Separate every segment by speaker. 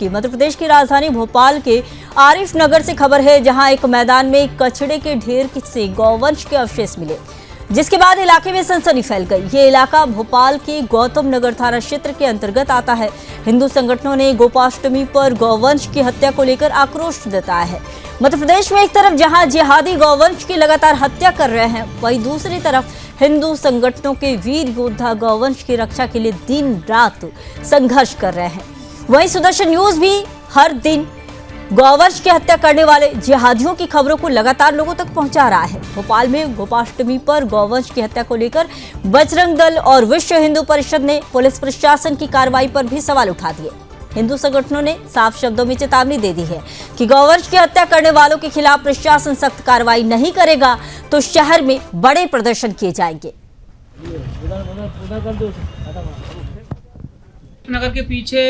Speaker 1: की। मध्य प्रदेश की राजधानी भोपाल के आरिफ नगर से खबर है, जहां एक मैदान में कचड़े के ढेर से गौवंश के अवशेष मिले, जिसके बाद इलाके में सनसनी फैल गई। ये इलाका भोपाल के गौतम नगर थाना क्षेत्र के अंतर्गत आता है। हिंदू संगठनों ने गोपाष्टमी पर गौवंश की हत्या को लेकर आक्रोश जताया है। मध्य प्रदेश में एक तरफ जहां जिहादी गौवंश की लगातार हत्या कर रहे हैं, वहीं दूसरी तरफ हिंदू संगठनों के वीर योद्धा गौवंश की रक्षा के लिए दिन रात संघर्ष कर रहे हैं। वहीं सुदर्शन न्यूज भी हर दिन गौवंश की हत्या करने वाले जिहादियों की खबरों को लगातार लोगों तक पहुंचा रहा है। भोपाल में गोपाष्टमी पर गौवंश की हत्या को लेकर बजरंग दल और विश्व हिंदू परिषद ने पुलिस प्रशासन की कार्रवाई पर भी सवाल उठा दिए। हिंदू संगठनों ने साफ शब्दों में चेतावनी दे दी है कि गौवंश की हत्या करने वालों के खिलाफ प्रशासन सख्त कार्रवाई नहीं करेगा तो शहर में बड़े प्रदर्शन किए जाएंगे।
Speaker 2: नगर के पीछे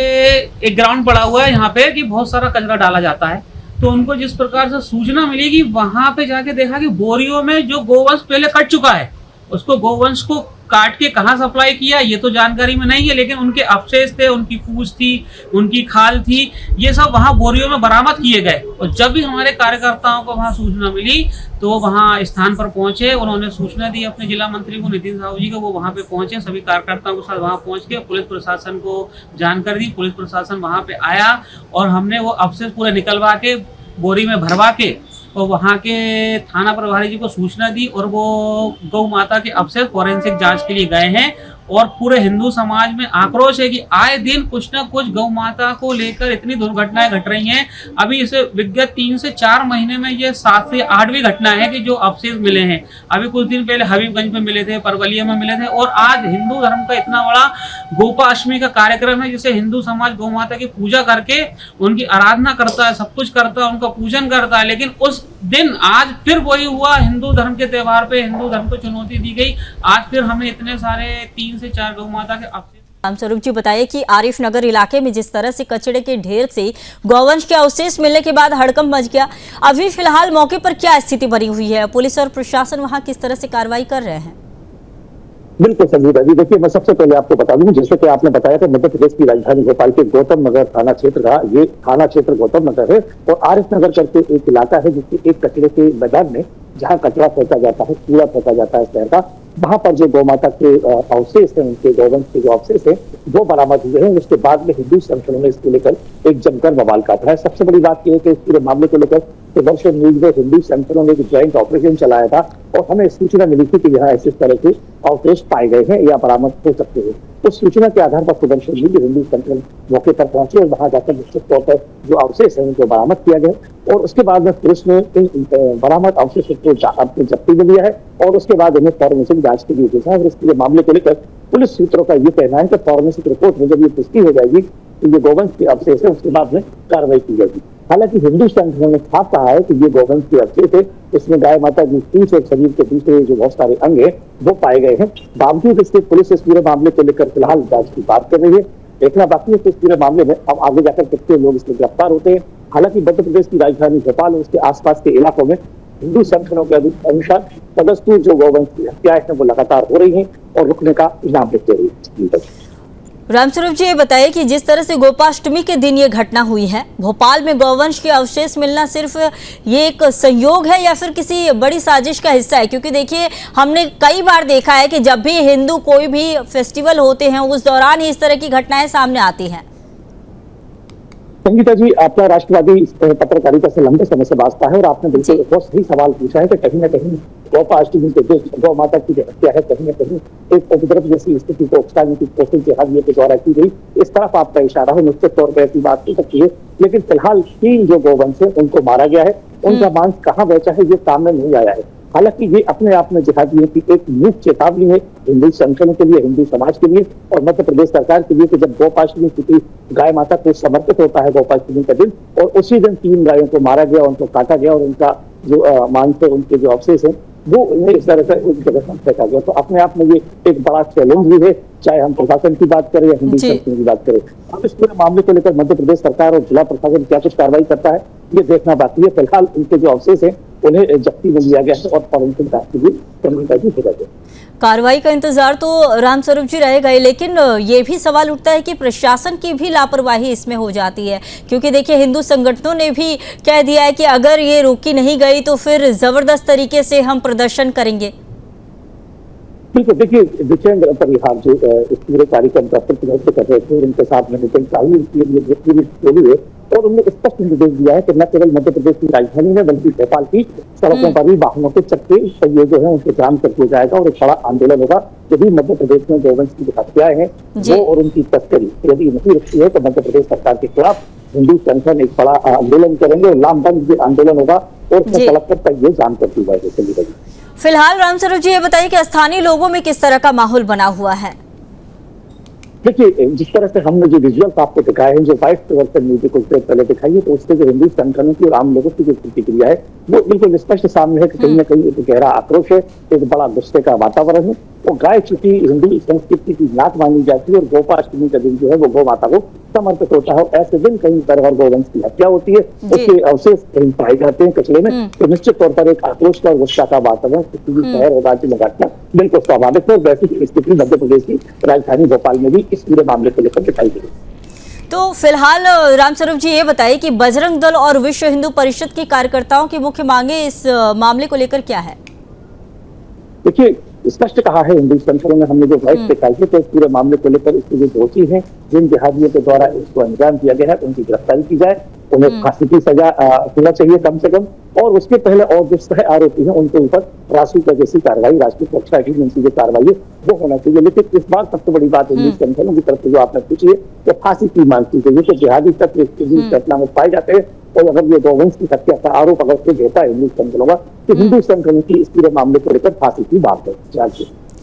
Speaker 2: एक ग्राउंड पड़ा हुआ है, यहाँ पे कि बहुत सारा कचरा डाला जाता है। तो उनको जिस प्रकार से सूचना मिली कि वहां पे जाके देखा कि बोरियों में जो गोवंश पहले कट चुका है, उसको गोवंश को काट के कहाँ सप्लाई किया ये तो जानकारी में नहीं है, लेकिन उनके अवशेष थे, उनकी पूंछ थी, उनकी खाल थी, ये सब वहाँ बोरियों में बरामद किए गए। और जब भी हमारे कार्यकर्ताओं को वहाँ सूचना मिली तो वहाँ स्थान पर पहुंचे, उन्होंने सूचना दी अपने जिला मंत्री को, नितिन साहू जी को, वो वहाँ पे पहुंचे, सभी कार्यकर्ताओं के साथ वहाँ पहुंच के पुलिस प्रशासन को जानकारी दी। पुलिस प्रशासन वहाँ पे आया और हमने वो अवशेष पूरे निकलवा के बोरी में भरवा के और वहाँ के थाना प्रभारी जी को सूचना दी और वो गौ माता के अवशेष फॉरेंसिक जांच के लिए गए हैं। और पूरे हिंदू समाज में आक्रोश है कि आए दिन कुछ न कुछ गौ माता को लेकर इतनी दुर्घटनाएं घट रही हैं। अभी इसे विगत 3 से 4 महीने में ये 7 से 8वीं घटना है कि जो अवशेष मिले हैं। अभी कुछ दिन पहले हबीबगंज में मिले थे, परवलिया में मिले थे, और आज हिंदू धर्म का इतना बड़ा गोपाष्टमी का कार्यक्रम है जिसे हिंदू समाज गौ माता की पूजा करके उनकी आराधना करता है, सब कुछ करता है, उनका पूजन करता है। लेकिन उस दिन आज फिर वही हुआ, हिंदू धर्म के त्योहार पे हिंदू धर्म को चुनौती दी गई। आज फिर हमने इतने सारे 3 से 4 गौ माता के अवशेष।
Speaker 1: रामस्वरूप जी बताइए कि आरिफ नगर इलाके में जिस तरह से कचड़े के ढेर से गौवंश के अवशेष मिलने के बाद हड़कंप मच गया। अभी फिलहाल मौके पर क्या स्थिति बनी हुई है, पुलिस और प्रशासन वहां किस तरह से कार्रवाई कर रहे हैं?
Speaker 3: बिल्कुल संजीव जी, देखिए मैं सबसे पहले आपको बता दूं, जैसे कि आपने बताया था मध्य प्रदेश की राजधानी भोपाल के गौतम नगर थाना क्षेत्र का ये थाना क्षेत्र गौतम नगर है और आरिफ नगर करके एक इलाका है जिसके एक कचरे के मैदान में जहाँ कचरा फेंका जाता है, कूड़ा फेंका जाता है शहर का, वहां पर जो गौ माता के अवशेष है, उनके गौवंश के जो अवशेष है वो बरामद हुए हैं। उसके बाद में हिंदू संगठनों ने इसको लेकर एक जमकर बवाल काटा है। सबसे बड़ी बात यह है कि इस पूरे मामले को लेकर सुदर्शन न्यूज में हिंदू संगठनों ने एक ज्वाइंट ऑपरेशन चलाया था और हमें सूचना मिली थी कि यहाँ ऐसे तरह के अवशेष पाए गए हैं या बरामद हो सकते हैं। उस सूचना के आधार पर सुदर्शन न्यूज हिंदू संगठन मौके पर पहुंचे और वहां जाकर निश्चित तौर पर जो अवशेष है उनको बरामद किया गया और उसके बाद में पुलिस ने इन बरामद अवशेषों को अपनी जब्ती में लिया है और उसके बाद उन्हें फॉरेंसिक जांच के लिए भेजा है। और इसके मामले को लेकर पुलिस सूत्रों का ये कहना है कि फॉरेंसिक रिपोर्ट में जब ये पुष्टि हो जाएगी तो ये गौवंश के अवशेष है उसके बाद में कार्रवाई की जाएगी। हालांकि हिंदू संगठनों ने साफ कहा है कि ये गौवंश के अवशेष है, इसमें गाय माता की पूंछ और शरीर के दूसरे जो बहुत सारे अंग है वो पाए गए हैं। बावजूद इसके पुलिस इस पूरे मामले को लेकर फिलहाल जांच की बात कर रही है। देखना बाकी है कि इस पूरे मामले में अब आगे जाकर कितने लोग इसमें गिरफ्तार होते हैं। हालांकि मध्य प्रदेश की राजधानी भोपाल और उसके आसपास के इलाकों में हिंदू संगठनों के अनुसार तदस्तूर जो गौवंश की हत्याएं हैं वो लगातार हो रही हैं और रुकने का इनाम देते रही है।
Speaker 1: रामस्वरूप जी ये बताइए कि जिस तरह से गोपाष्टमी के दिन ये घटना हुई है, भोपाल में गौवंश के अवशेष मिलना सिर्फ ये एक संयोग है या फिर किसी बड़ी साजिश का हिस्सा है? क्योंकि देखिए हमने कई बार देखा है कि जब भी हिंदू कोई भी फेस्टिवल होते हैं उस दौरान ही इस तरह की घटनाएं सामने आती हैं।
Speaker 3: संगीता जी, आपका राष्ट्रवादी पत्रकारिता से लंबे समय से वास्ता है और आपने बिल्कुल बहुत सही सवाल पूछा है कि कहीं ना कहीं गोपाष्टमी के दिन गौ माता की जो हत्या है कहीं ना कहीं एक उपद्रव जैसी स्थिति को उकसाने की कोशिश जिहादियों के द्वारा की गई, इस तरफ आपका इशारा है। निश्चित तौर पर ऐसी बात हो सकती है, लेकिन फिलहाल 3 जो गौवंश है उनको मारा गया है, उनका मांस कहाँ बेचा है ये सामने नहीं आया है। हालांकि ये अपने आप में जिहादियों की एक मूक चेतावनी है हिंदू संगठनों के लिए, हिंदू समाज के लिए और मध्य प्रदेश सरकार के लिए कि जब गोपाष्टमी तिथि गाय माता को समर्पित होता है गोपाष्टमी का दिन और उसी दिन 3 गायों को मारा गया, उनको काटा गया और उनका जो मांस है, उनके जो अवशेष है वो इस तरह से एक जगह पर फेंका गया। तो अपने आप में ये एक बड़ा चैलेंज भी है, चाहे हम प्रशासन की बात करें या हिंदू संगठन की बात करें। अब इस पूरे मामले को लेकर मध्य प्रदेश सरकार और जिला प्रशासन क्या कुछ कार्रवाई करता है ये देखना बाकी है। फिलहाल उनके जो अवशेष है उन्हें जब्ती में लिया गया है और फॉरेंसिक जांच के लिए भी भेजा गया।
Speaker 1: कार्रवाई का इंतजार तो रामस्वरूप जी रहेगा ही, लेकिन ये भी सवाल उठता है कि प्रशासन की भी लापरवाही इसमें हो जाती है, क्योंकि देखिए हिंदू संगठनों ने भी कह दिया है कि अगर ये रोकी नहीं गई तो फिर जबरदस्त तरीके से हम प्रदर्शन करेंगे।
Speaker 3: बिल्कुल, देखिए जितेंद्र परिहार जो इस पूरे कार्यक्रम का प्रतिनिधित्व कर रहे थे, उनके साथ में नितिन शाही बोली है और उन्होंने स्पष्ट निर्देश दिया है कि न केवल मध्य प्रदेश की राजधानी में बल्कि भोपाल की सड़कों पर भी वाहनों के चक्के पहिए जो है उनके जाम कर दिया जाएगा और एक बड़ा आंदोलन होगा। यदि मध्य प्रदेश में गौवंश की जो हत्याएं हैं वो और उनकी तस्करी यदि नहीं रुकती है तो मध्य प्रदेश सरकार के खिलाफ हिंदू संगठन एक बड़ा आंदोलन करेंगे और लामबंद आंदोलन होगा और उसमें सड़क पर पहिए जाम कर दी जाएगी।
Speaker 1: फिलहाल रामस्वरूप जी ये बताइए कि स्थानीय लोगों में किस तरह का माहौल बना हुआ है?
Speaker 3: देखिए जिस तरह से हमने जो विजुअल्स आपको दिखाए हैं, जो वाइस प्रवर्तन नीति कुछ देर पहले दिखाई है, तो उससे जो हिंदू संगठनों की और आम लोगों की जो प्रतिक्रिया है वो बिल्कुल स्पष्ट सामने है कि कहीं ना कहीं एक गहरा आक्रोश है, एक बड़ा गुस्से का वातावरण है। वो गाय चूंकि हिंदू संस्कृति की नाक मानी जाती है और गोपाष्टमी का दिन जो है वो गौ माता को समर्पित होता है, ऐसे दिन कहीं पर और गौवंश की हत्या होती है, उसके अवशेष कहीं पाए जाते हैं कचरे में, तो निश्चित तौर पर एक आक्रोश का गुस्सा का वातावरण किसी भी शहर और राज्य में घटना बिल्कुल स्वाभाविक है। वैसी स्थिति मध्य प्रदेश की राजधानी भोपाल में भी इस पूरे मामले को लेकर दिखाई दी।
Speaker 1: तो फिलहाल रामस्वरूप जी ये बताइए कि बजरंग दल और विश्व हिंदू परिषद के कार्यकर्ताओं की मुख्य मांगे इस मामले को लेकर क्या है?
Speaker 3: देखिए स्पष्ट कहा है हिंदू संगठनों ने, हमने जो वाइस दिखाई है तो इस पूरे मामले को लेकर इसके जो दोषी हैं, जिन जिहादियों के द्वारा इसको अंजाम दिया गया है उनकी गिरफ्तारी की जाए, उन्हें फांसी की सजा होना चाहिए कम से कम, और उसके पहले और जो सह आरोपी हैं उनके ऊपर राष्ट्रीय जैसी कार्रवाई, राष्ट्रीय सुरक्षा एजेंसी की जो कार्रवाई है वो होना चाहिए। लेकिन इस बार सबसे बड़ी बात हिंदू संगठनों की तरफ से जो आपने पूछी है वो फांसी की मांग की गई है। तो जिहादी तत्व इसकी घटना में पाए जाते हैं और अगर ये गौवंश की हत्या का आरोप अगर से देता है हिंदू संगठनों का, तो हिंदू संगठनों की इस पूरे मामले को लेकर फांसी की बात है।